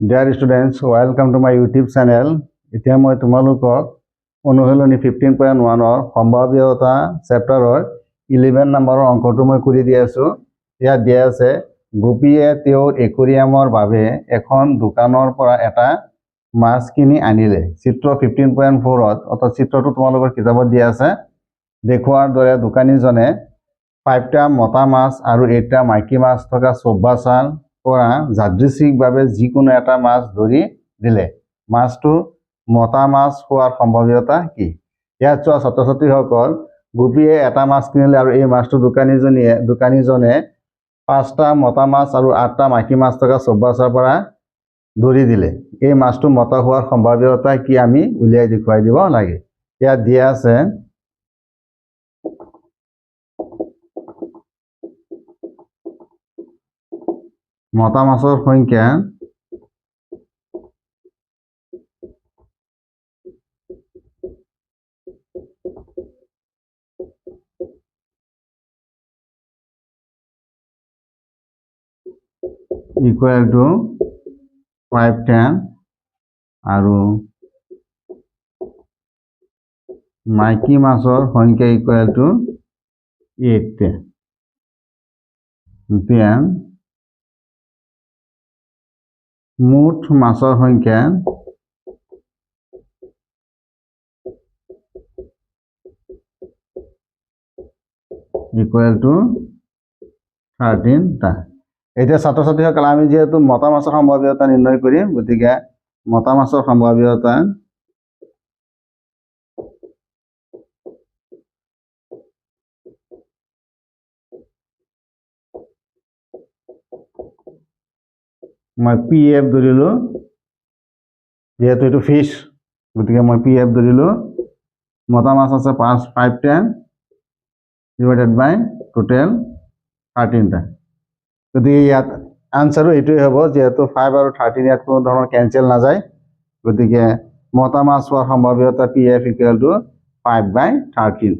Dear students, welcome to my YouTube channel. এতিয়া মই তোমালোকক অনুশীলনী 15.1 ৰ সম্ভাৱ্যতা চেপ্টাৰৰ 11 নম্বৰৰ অংকটো মই কৰি দি আছো। ইয়াত দিয়া আছে গোপীয়ে তেওঁৰ একুৰিয়ামৰ বাবে এখন দোকানৰ পৰা এটা মাছ কিনি আনিলে। চিত্ৰ 15.4 ত অৰ্থাৎ চিত্ৰটো তোমালোকৰ কিতাপত দিয়া আছে। দেখুৱাৰ দৰে দোকানীজনে 5টা মতা মাছ আৰু 8টা মাইকী মাছ থকা চব্বা চাল পৰা যাদৃচ্ছিকভাৱে যিকোনো এটা মাছ ধৰি দিলে। মাছটো মতা মাছ হোৱাৰ সম্ভাৱ্যতা কি? ইয়াত চোৱা ছাত্ৰ ছাত্ৰীসকল, গোপীয়ে এটা মাছ কিনিলে আৰু এই মাছটো দোকানীজনে 5টা মতা মাছ আৰু 8টা মাইকী মাছ থকা চব্বা চালৰ পৰা ধৰি দিলে। এই মাছটো মতা হোৱাৰ সম্ভাৱ্যতা কি আমি উলিয়াই দেখুৱাই দিব লাগে। ইয়াত দিয়া আছে মতা মাছৰ সংখ্যা equal to 5টা আৰু মাইকী মাছৰ সংখ্যা equal to 8টা। এতিয়া মুঠ মাছৰ সংখ্যা equal to 13টা। এতিয়া ছাত্ৰ ছাত্ৰীসকল, আমি যেহেতু মতা মাছৰ সম্ভাৱ্যতা নিৰ্ণয় কৰিম, গতিকে মতা মাছৰ সম্ভাৱ্যতা মই PF ধৰিলো, যেহেতু এইটো ফিশ, গতিকে মই PF ধৰিলো। মতা মাছ আছে 5টা ডিভাইডেড বাই টোটেল 13টা। গতিকে ইয়াত আনসাৰো এইটোৱে হ'ব, যেহেতু 5 আৰু 13 ইয়াত কোনো ধৰণৰ কেঞ্চেল নাযায়, গতিকে মতা মাছ হোৱাৰ সম্ভাৱ্যতা PF equal to 5/13।